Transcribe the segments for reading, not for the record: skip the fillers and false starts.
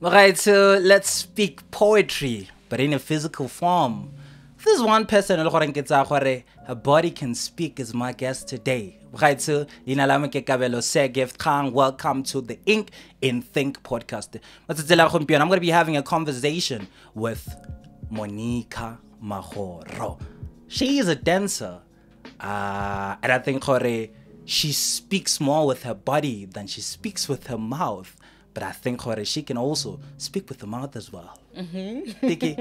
Right, so let's speak poetry, but in a physical form. There's one person her body can speak is my guest today. Right, so inalame ke kabelo se gift kang. Welcome to the Ink in Think podcast. I'm going to be having a conversation with Monica Magoro. She is a dancer, and I think she speaks more with her body than she speaks with her mouth. But I think she can also speak with the mouth as well. Nikki,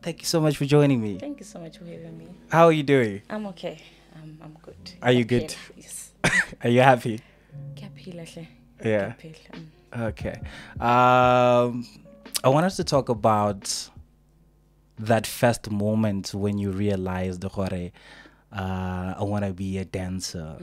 thank you so much for joining me. Thank you so much for having me. How are you doing? I'm okay. I'm good. Are you good? Yes. Are you happy? Yeah. Okay. I want us to talk about that first moment when you realized, I want to be a dancer.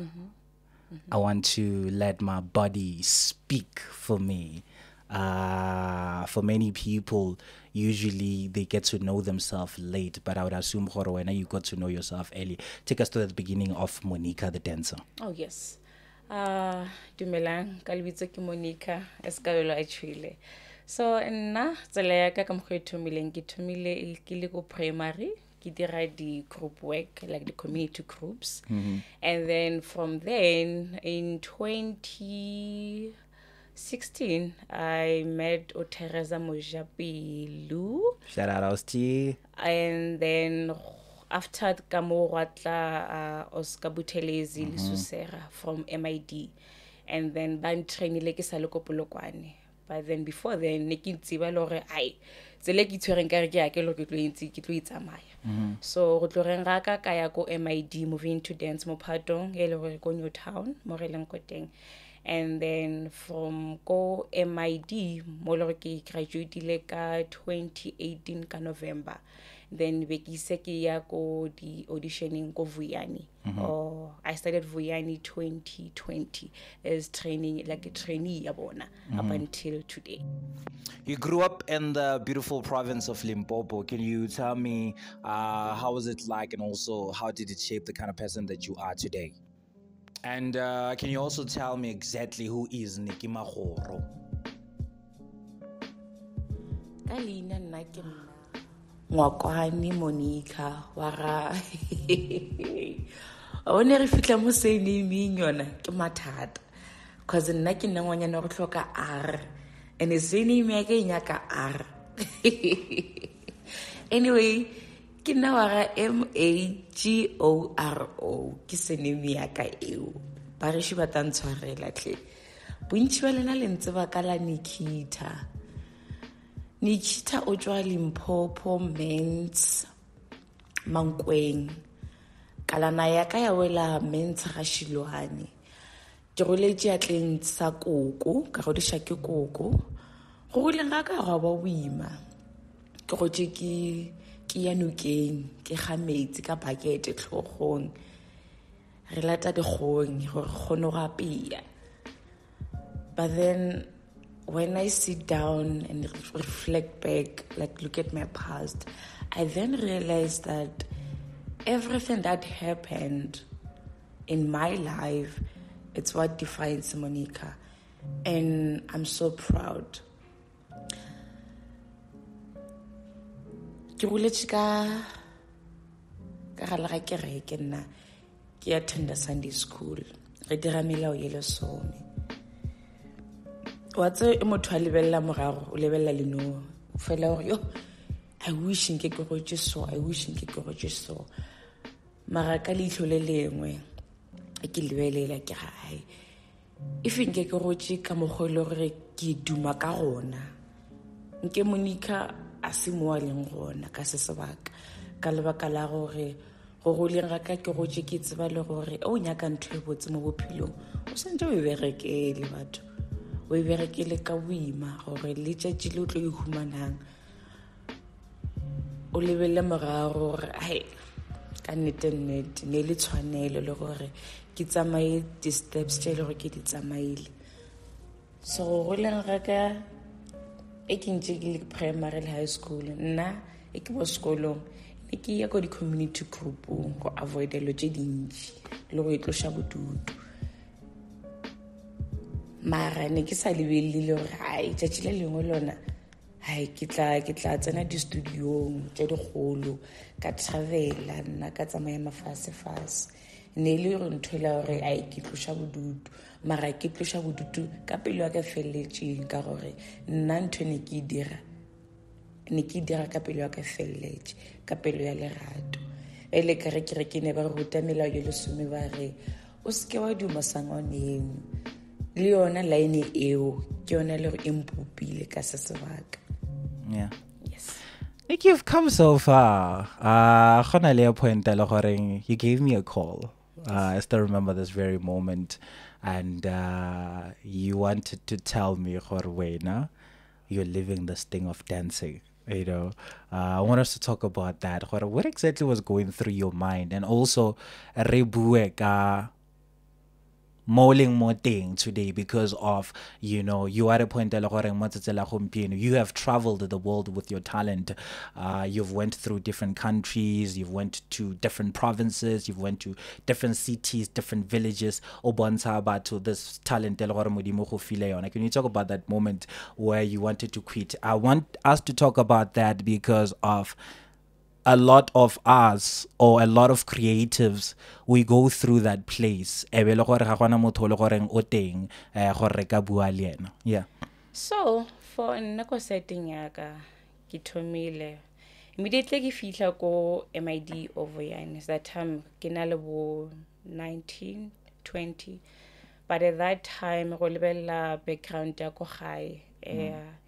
I want to let my body speak for me. For many people, usually they get to know themselves late, but I would assume when you got to know yourself early. Take us to the beginning of Monica the dancer. Oh, yes. Dumelang, ka lebitso ke Monica Escabelo actually. So, nna tsela ya ka mokgwa e thomileng ke thomile ke le ko primary. Ke dira di group work, like the community groups. And then from then, in 2016, I met Teresa Mojapilu. Shout out Osti. And then after Kamo Watla Oscar Butelezi Lisusera from MID. And then ban training like Saloko Polokwane. But then before then, Nikki Magoro, I tsele ke tshwereng ka re ke ya ke lo ke tlo itsamaya. So go tloreng ga ka ya go MID, moving to dance mo Phatong e le go New Town mo re leng ko teng. And then from go MID mo le ke graduated ka 2018 ka November. Then be ke se ke ya go di auditioning go Vuyani. Or I started Vuyani 2020 as training, like a trainee yabona, up until today. You grew up in the beautiful province of Limpopo. Can you tell me how was it like, and also how did it shape the kind of person that you are today? And can you also tell me exactly who is Nikki Magoro? Kalina nake Ngwakwani Monica wara one re fitla mo seniming yona ke mathata cause nna ke nna ngwanyana go tlhoka R and senimi ya ke nyaka R. Anyway, ke nna wara Magoro ke senimi ya ka eo ba re shi ba tantshwarela tle bontsi ba lena le ntse ba kala Nikita o tswa Limpopo Men's Mankweng. Kalana ya ka ya wela Men's ga Shilwane. Ke goletse ya tleng sa koko, ka go disha ke koko. Go goleng ga ka ga ba boima. Ke go tse ke ya nokeng, ke ga metsi ka bucket tlhogong. Re lata digong gore gone go apea. But then when I sit down and reflect back, like look at my past, I then realized that everything that happened in my life, it's what defines Monica. And I'm so proud. Ke boletse ka gala ga kereke nna ke attend Sunday school. Re dira melao ye le some. What's a motho a lebella morago o lebella le no fela gore yo I wish nke ke go so mara ka leihlo le lengwe ke lebelela ke gae if nke ke go ka mogolo gore ke duma ka gona nke Monica a se mo a leng gona ka se sebaka ka lebaka la gore go go leng ga ka ke go ke tseba le gore o nyaka ntho e botse mo bophelong o sentse o berekele batho o berekele ka boima gore le tšatši le o tlo ihumanang o lebelle morago gore ai ka nnete ne le tshwanelo le gore ke tsamaye di-steps tše le gore ke di tsamaile so go leng ga ka e ke ntše ke le primary le high school nna e ke mo sekolong e ke ya ko di-community groupong go avoidelo tše dintši le go itloša bodutu mara ne ke sa lebelele gore hai tšatši le lengwe lona hai ke tla tsena di-studiong tša digolo ka travela nna ka tsamaya mafasefase ne le gore ntho ela gore ai ke tloša bodutu mara ke tloša bodutu ka pelo ya ka felletšeng ka gore nna ntho ne ke dira ka pelo ya ka felletše ka pelo ya lerato ele ka re ke ne ba re ruta melao ye lesome ba re o seke wa duma sangwaneng le yona line eo ke yona le gore e mpopile ka se sebaka. Yeah. Yes. Nick, you've come so far. Gona le point le gore you gave me a call. I still remember this very moment, and you wanted to tell me gore wena you're living this thing of dancing. You know, I want us to talk about that. What exactly was going through your mind, and also re bue ka mauling more thing today because of, you know, you are a point you have traveled the world with your talent. You've went through different countries, you've went to different provinces, you've went to different cities, different villages. To this talent. Can you talk about that moment where you wanted to quit? I want us to talk about that because of a lot of us or a lot of creatives, we go through that place. Yeah. So for nako setting yaka ke thomile immediately ke fihla ko MID over yana that time ke na le bo 19 20 but at that time go lebella background ya ko gae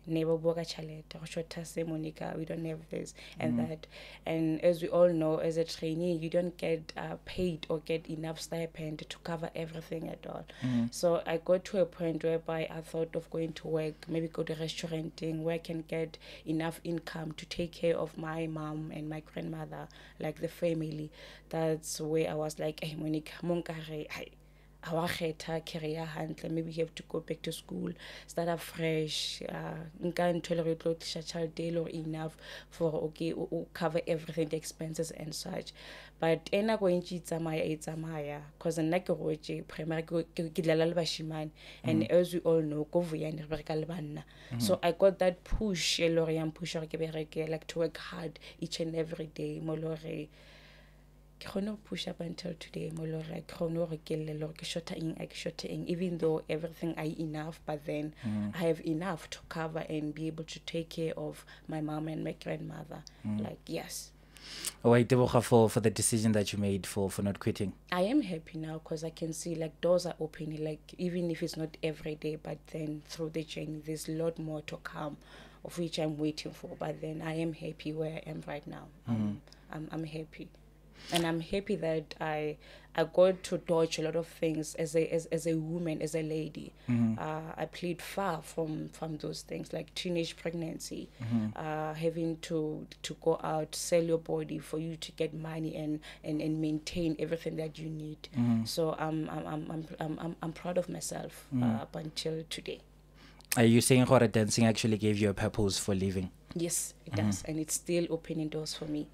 never boka chalete go shota se Monica, we don't have this and that, and as we all know, as a trainee you don't get paid or get enough stipend to cover everything at all. So I got to a point whereby I thought of going to work, maybe go to restauranting where I can get enough income to take care of my mom and my grandmother, like the family. That's where I was like, hey Monica, monkare career handle, maybe you have to go back to school, start afresh, child day or enough for okay cover everything, the expenses and such. But ena go tsamaya because nna ke goetse primary ke dlala le bashimane, and as we all know go vuyane re bereka le banna. So I got that push push ke like to work hard each and every day mo lore push up until today, even though everything I enough, but then I have enough to cover and be able to take care of my mom and my grandmother. Like, yes. Wait, for the decision that you made for not quitting. I am happy now because I can see like doors are opening, like even if it's not every day, but then through the journey there's a lot more to come, of which I'm waiting for. But then I am happy where I am right now. I'm happy. And I'm happy that I got to dodge a lot of things as a woman, as a lady. I played far from those things like teenage pregnancy, having to go out, sell your body for you to get money and maintain everything that you need. So I'm proud of myself up until today. Are you saying how dancing actually gave you a purpose for living? Yes, it does, and it's still opening doors for me.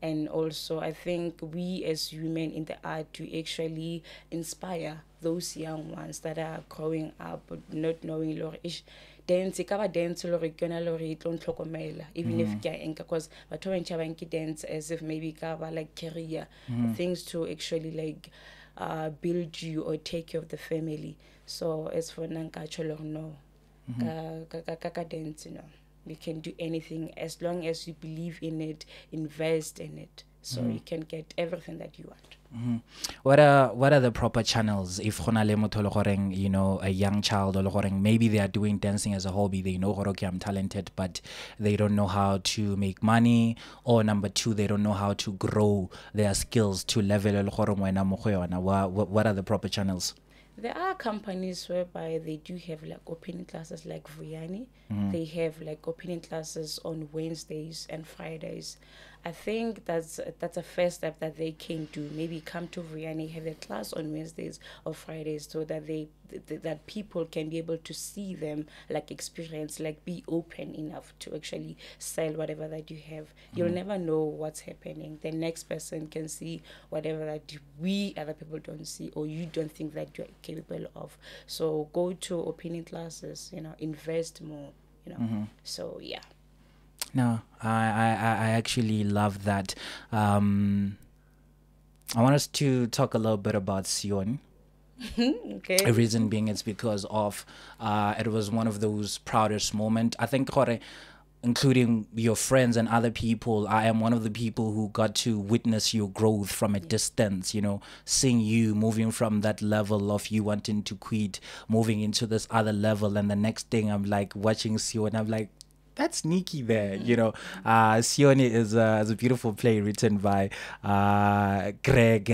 And also, I think we as women in the art do actually inspire those young ones that are growing up but not knowing dance dance even if because dance as if maybe like career things to actually like build you or take care of the family. So as for Nankacholo, no, dance, no. You can do anything as long as you believe in it, invest in it, so you can get everything that you want. What are the proper channels if you know a young child or maybe they are doing dancing as a hobby, they know okay, I'm talented, but they don't know how to make money, or number two, they don't know how to grow their skills to level what are the proper channels? There are companies whereby they do have like opening classes like Vuyani. They have like opening classes on Wednesdays and Fridays. I think that's a first step that they can do. Maybe come to Vuyani, have a class on Wednesdays or Fridays, so that that people can be able to see them, like experience, like be open enough to actually sell whatever that you have. You'll never know what's happening. The next person can see whatever that we other people don't see, or you don't think that you're capable of. So go to opening classes, invest more, So yeah. No, I actually love that. I want us to talk a little bit about Sion. Okay. The reason being it's because of it was one of those proudest moments. I think, including your friends and other people, I am one of the people who got to witness your growth from a distance, seeing you moving from that level of you wanting to quit, moving into this other level. And the next thing I'm like watching Sion, I'm like, that's Nikki there, Sione is a beautiful play written by Greg.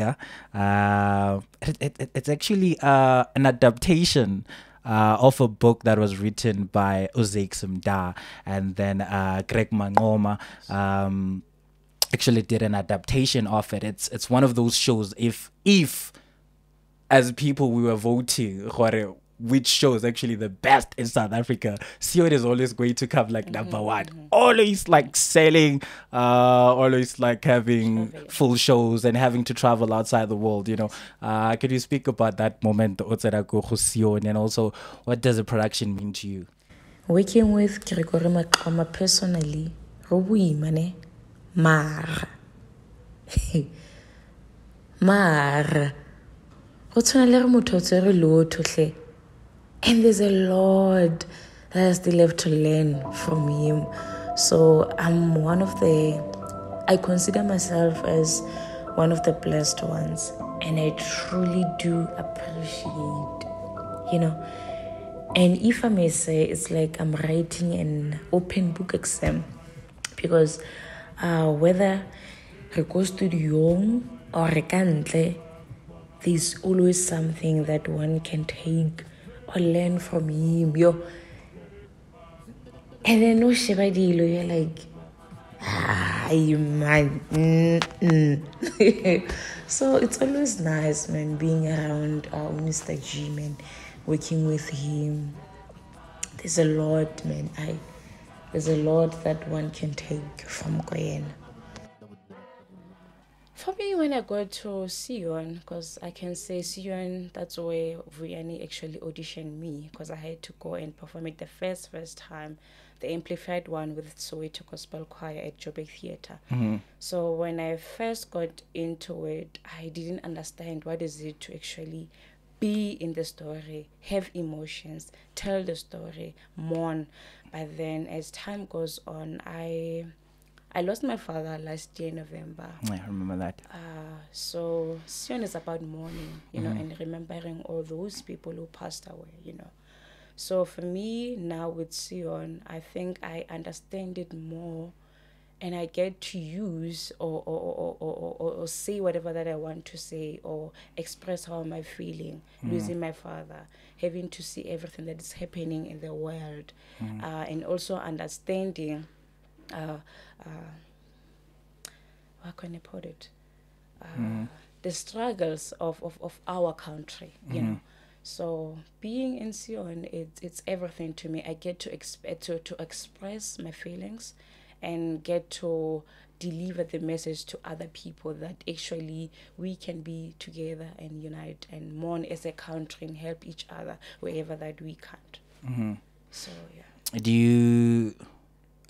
It's actually an adaptation of a book that was written by Uzek Simda, and then Greg Mangoma actually did an adaptation of it. It's one of those shows, if as people we were voting which show is actually the best in South Africa, Sion is always going to come like number one. Always like selling, always like having full shows and having to travel outside the world, Could you speak about that moment, Sion, and also what does the production mean to you? Working with Gregory Makama personally, mane mar. Mar. And there's a lot that I still have to learn from him. So I'm I consider myself as one of the blessed ones. And I truly do appreciate, And if I may say, it's like I'm writing an open book exam. Because whether re go studio or re ka ntle, there's always something that one can take or learn from him, and then no shebadilo, you're like, man. So it's always nice, man, being around Mr. G, man, working with him. There's a lot, man. There's a lot that one can take from Goyen. For me, when I go to Sion, because I can say Sion, that's where Vuyani actually auditioned me, because I had to go and perform it the first time, the amplified one with Soweto Gospel Choir at Joburg Theatre. So when I first got into it, I didn't understand what is it to actually be in the story, have emotions, tell the story, mourn. But then as time goes on, I lost my father last year, November. I remember that. So Sion is about mourning, and remembering all those people who passed away, So for me now with Sion, I think I understand it more, and I get to use or say whatever that I want to say, or express how am I feeling, losing my father, having to see everything that is happening in the world, and also understanding. How can I put it? The struggles of our country, So being in Sion, it's everything to me. I get to express my feelings, and get to deliver the message to other people that actually we can be together and unite and mourn as a country and help each other wherever that we can't. So yeah. Do you,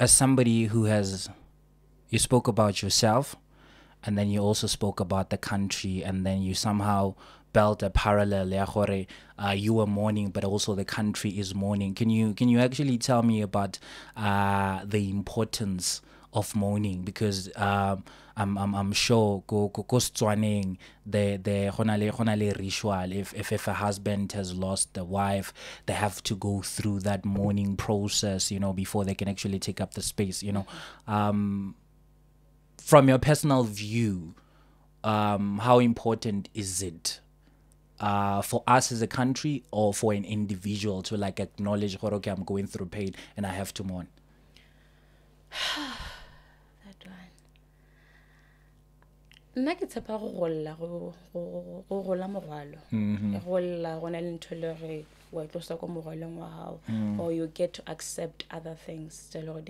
as somebody who you spoke about yourself, and then you also spoke about the country, and then you somehow built a parallel. You were mourning, but also the country is mourning. Can you actually tell me about the importance of mourning? Because I'm sure go Setswaneng the gona le ritual. If a husband has lost the wife, they have to go through that mourning process, before they can actually take up the space. From your personal view, how important is it for us as a country, or for an individual to like acknowledge, okay, I'm going through pain and I have to mourn? That one. nna ke tshepa go gola morwalo e golla go na le ntho le re wa tlosa ko morwalong wa hao or you get to accept other things you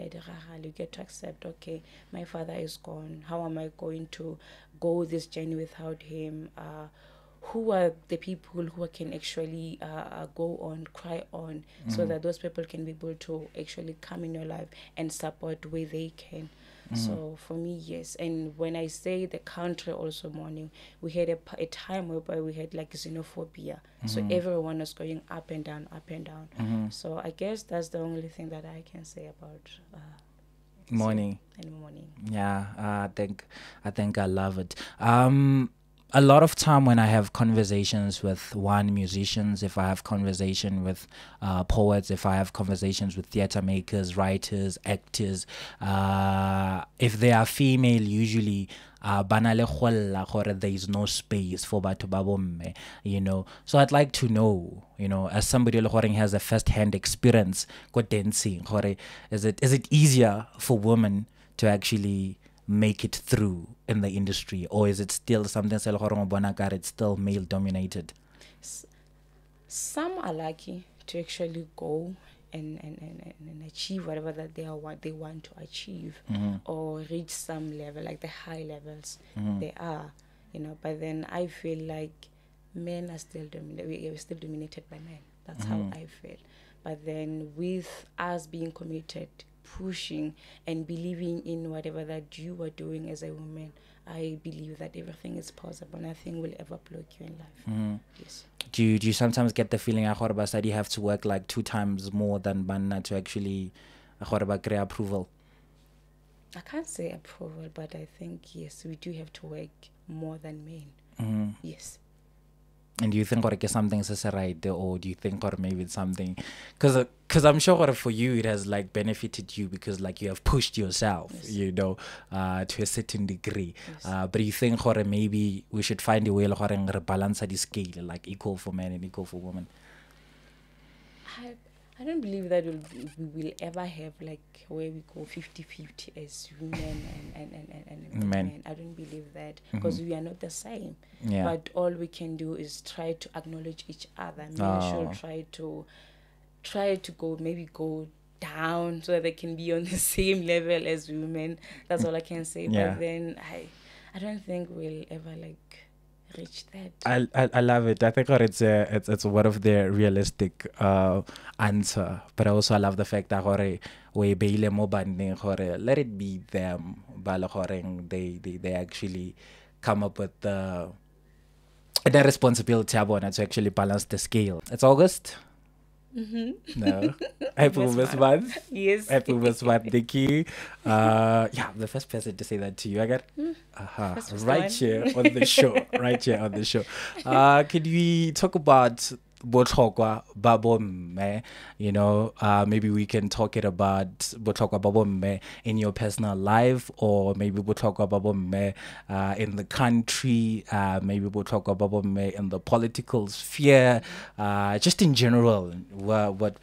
get to accept, okay, my father is gone, how am I going to go this journey without him? Who are the people who can actually go on, cry on, so that those people can be able to actually come in your life and support where they can. So for me, yes. And when I say the country also mourning, we had a time whereby we had like xenophobia. So everyone was going up and down, up and down. So I guess that's the only thing that I can say about mourning. And mourning. Yeah, I think I love it. A lot of time when I have conversations with musicians, if I have conversation with poets, if I have conversations with theater makers, writers, actors, if they are female, usually there is no space for batho ba bomme, so I'd like to know, as somebody who has a first-hand experience go dancing, is it easier for women to actually make it through in the industry, or is it still something it's still male dominated? Some are lucky to actually go and achieve whatever that they want to achieve, or reach some level, like the high levels they are, but then I feel like men are still dominated by men. That's how I feel. But then with us being committed, pushing and believing in whatever that you are doing as a woman, I believe that everything is possible. Nothing will ever block you in life. Yes. Do you sometimes get the feeling that you have to work like 2 times more than banna to actually create approval? I can't say approval, but I think yes, we do have to work more than men. Yes. And do you think it's something right, or do you think maybe it's something because I'm sure for you it has like benefited you because like you have pushed yourself, to a certain degree. But you think maybe we should find a way to balance the scale, like equal for men and equal for women? I don't believe that we will ever have like where we go 50-50 as women and men. I don't believe that because we are not the same. Yeah. But all we can do is try to acknowledge each other. Men should try to go down so that they can be on the same level as women. That's all I can say. Yeah. But then I don't think we'll ever like reach that. I love it. I think it's one of the realistic answer, but also I love the fact that we beile mo banding let it be them, they actually come up with the responsibility to actually balance the scale. It's August. No. Happy Women's Month. Yes. Happy Women's Month, Nikki. Yeah, the first person to say that to you. I got right here on the show. Right here on the show. Could we talk about botlhokwa ba bomme? Maybe we can talk it about botlhokwa ba bomme in your personal life, or maybe botlhokwa ba bomme in the country, maybe botlhokwa ba bomme in the political sphere, just in general. What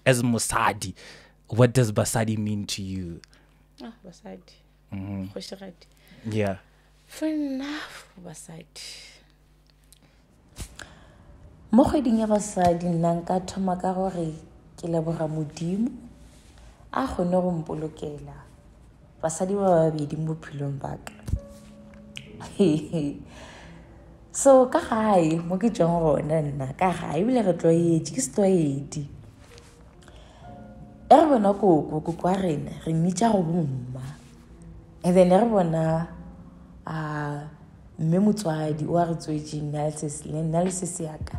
as mosadi, what does basadi mean to you? Basadi. Yeah. For enough basadi. Mo kgweding ya basadi nna nka thoma ka gore ke leboga modimo a gone go mpolokela basadi ba babedi mo bophelong ba ka. So ka gae mo ke tswang gona nna ka gae ebile re tlwaetse ke setlwaedi re bona koko wa rena re mmitša go bomma, and then re bona mme motswadi o a re tswetseng nna le sese yaka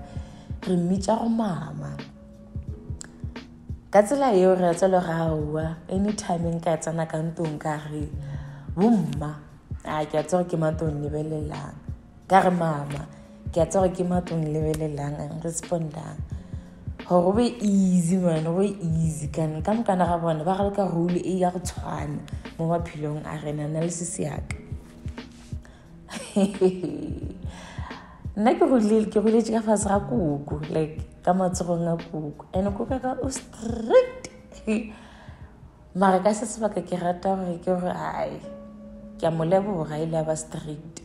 re mmitša go mama. Ka tsela eo re a tsela gaua anytime nka tsana ka ntong ka re bomma ke a tswa ke matong lebelelang, ka re mama ke a tswa ke matong lebelelang and respondang go be easy man, go be easy kana ga bona ba ga ka rule e ya go tshwana mo maphelong a rena na le sese yaka. Nna ke goletse ka fase ga kuku, like ka matsogong a kuku, and kuka ka o strict mara ka se sebaka ke rata gore ke gore ai ke a mo leboga ile ba strict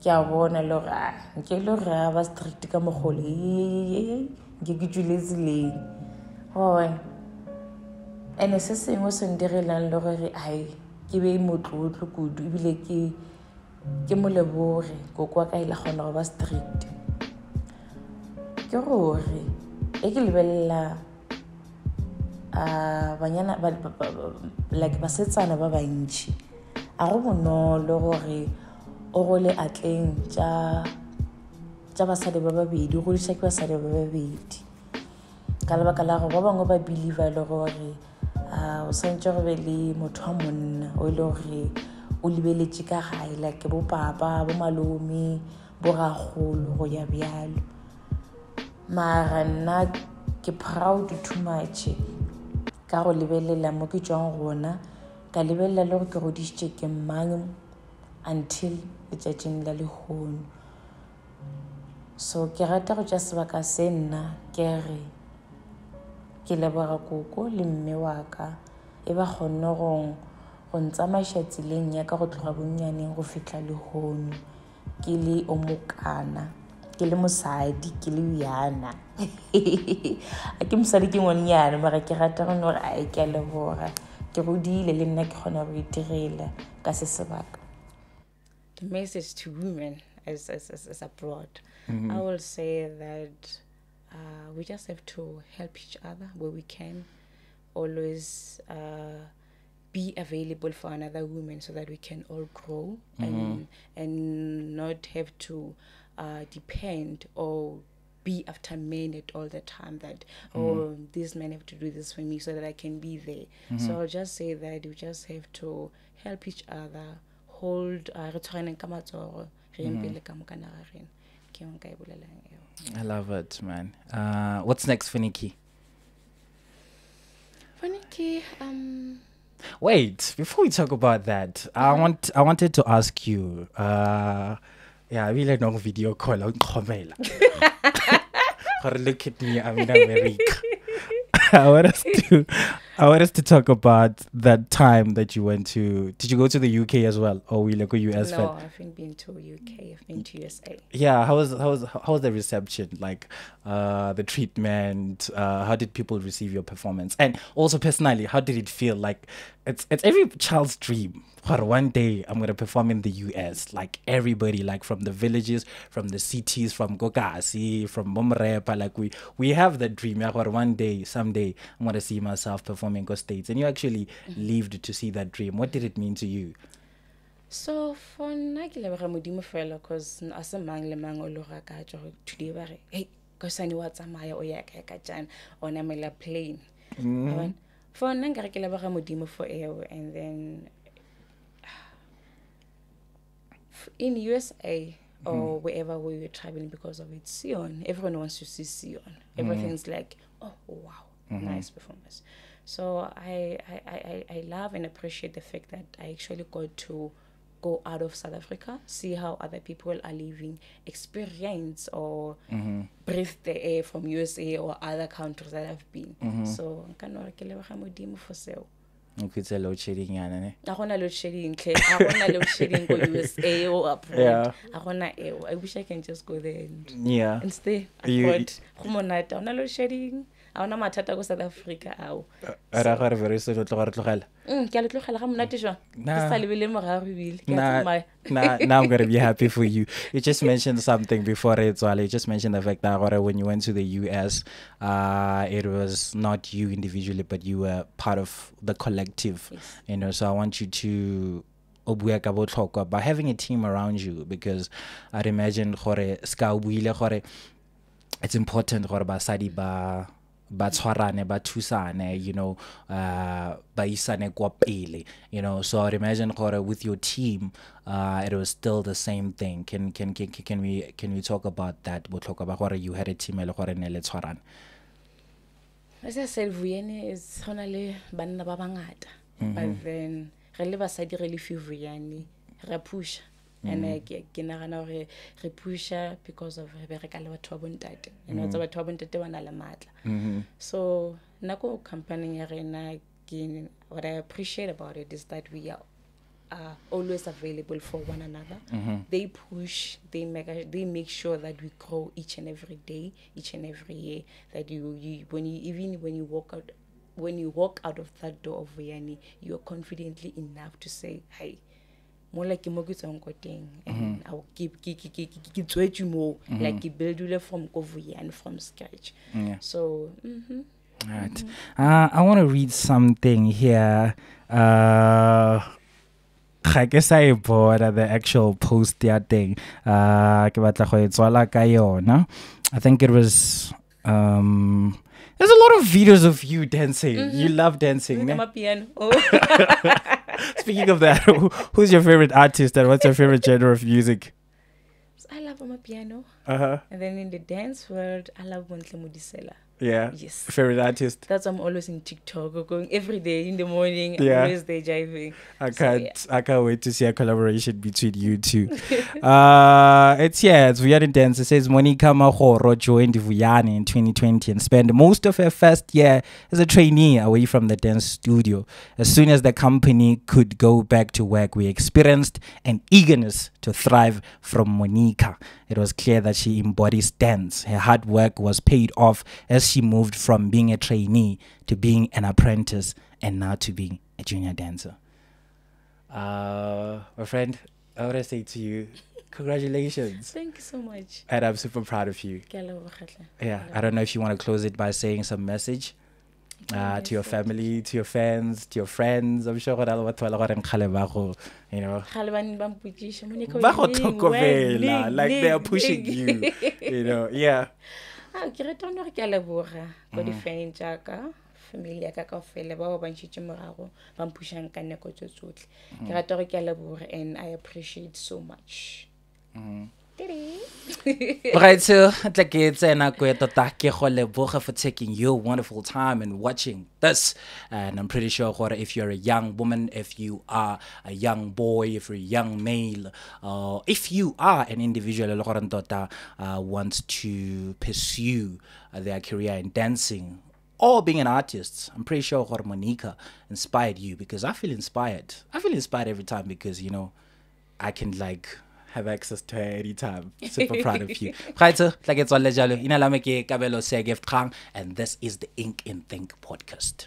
ke a bona le gore nke le gore a ba strict ka mogole nke ke juletse leng goe ene se sengwe se ndirelang le gore ai ke be motlotlo kudu ebile ke mo leboge koko wa ka ile gona go ba strict ke gore ke lebelela banyana like basetsana ba bantši a go bonolo gore o gole atleng tša basadi ba babedi go diša ke basadi ba babedi ka lebaka la gore ba bangwe ba believer le gore o santse go be le motho wa monna o ile gore o lebeletše ka gae like bo papa bo malome bo ragolo go ya bjalo mara nna ke proud too much ka go lebelela mo ke tšwang gona ka lebelela le gore ke godišitše ke mang until letšatšing la lehono so ke rata go tša sebaka se nna ke re ke leboga koko le mme wa ka e ba kgonne go ntsamaiša tseleng ya ka go tloga bonnyaneng go fitlha lehono ke le o mokana ke le mosadi ke le yana a ke mosadi ke ngwanyana mara ke rata go gore a ke a leboga ke godile le nna ke kgona go itirela ka se sebaka. The message to women as abroad, I will say that we just have to help each other where we can, always be available for another woman so that we can all grow and not have to depend or be after men at all the time that these men have to do this for me so that I can be there. So I'll just say that you just have to help each other, hold I love it, man. What's next for Nikki? For Nikki, wait, before we talk about that, I wanted to ask you, yeah, I really know video call. Look at me, I'm in America. I want us to talk about that time that you went to. Did you go to the UK as well, or we like a US? No, I haven't been to UK. I've been to USA. Yeah, how was the reception? Like, the treatment. How did people receive your performance? And also personally, how did it feel? Like, it's every child's dream. One day I'm gonna perform in the US. Like everybody, like from the villages, from the cities, from Gokasi, from Momrepa. Like we have that dream. One day, someday, I'm gonna see myself performing in States. And you actually lived to see that dream. What did it mean to you? So for Nagila Modimo fellow, because as a man le mang olora ka today bare hey kosani wa tsamaya o ya ka jan on a plane. For Nangakila Modimo for air and then in USA or wherever we were traveling because of it, Sion, everyone wants to see Sion. Everything's like, oh wow, nice performance. So I love and appreciate the fact that I actually got to go out of South Africa, see how other people are living, experience or breathe the air from USA or other countries that I've been. So I can't for sale. It's a load shedding, I want a load shedding. I want a load shedding go USA or abroad. Yeah. I wish I can just go there and stay abroad. I want a load shedding. I want to go to South Africa. Very soon, now I'm going to be happy for you. You just mentioned something before it, so you just mentioned the fact that when you went to the US, it was not you individually, but you were part of the collective. Yes. You know, so I want you to by having a team around you, because I'd imagine it's important ba tshwarane ba thusane, you know, ba isane kwa pele, you know. So I'd imagine with your team it was still the same thing. Can we talk about that? You had a team le tshwarane. As I said, Vuyane is honale banna ba bangata, but then re le basadi re le few Vuyane re push. And ke nagana gore re pusha because of re bereka le batho ba bontate, you know, batho ba bontate ba na le matla. So nako company ya rena, what I appreciate about it is that we are are always available for one another. They push, they make sure that we grow each and every day, each and every year. That when you walk out of that door of Vuyani, you are confidently enough to say, hey, more like and I'll keep you more like you build from Vuyani from scratch. So right. I want to read something here. I guess I bought the actual post that thing. I think it was there's a lot of videos of you dancing. You love dancing. I'm a piano. Speaking of that, who's your favorite artist and what's your favorite genre of music? I love my piano. And then in the dance world, I love Bontle Modisela. Yeah. Yes. Favorite artist. That's why I'm always in TikTok or going every day in the morning. I'm always there jiving. I can't wait to see a collaboration between you two. It's Vuyani Dance. It says Monica Magoro joined Vuyani in 2020 and spent most of her first year as a trainee away from the dance studio. As soon as the company could go back to work, we experienced an eagerness to thrive from Monica. It was clear that she embodies dance. Her hard work was paid off as she moved from being a trainee to being an apprentice and now to being a junior dancer. My friend, I want to say to you, congratulations. Thank you so much. And I'm super proud of you. Yeah, I don't know if you want to close it by saying some message to your family, to your fans, to your friends. I'm sure you know, like they are pushing you, you know. Yeah. Ke retorno ke a leboga go di fan jaaka family ya ka kaofela ba ba ntshitse morago ba mpushang ka nako tsotlhe ke rata go ke a leboga and I appreciate so much. Right, so for taking your wonderful time and watching this. And I'm pretty sure if you're a young woman, if you are a young boy, if you're a young male, if you are an individual wants to pursue their career in dancing or being an artist, I'm pretty sure Monica inspired you, because I feel inspired. I feel inspired every time because, you know, I can have access to her anytime. Super proud of you. And this is the Ink and Think podcast.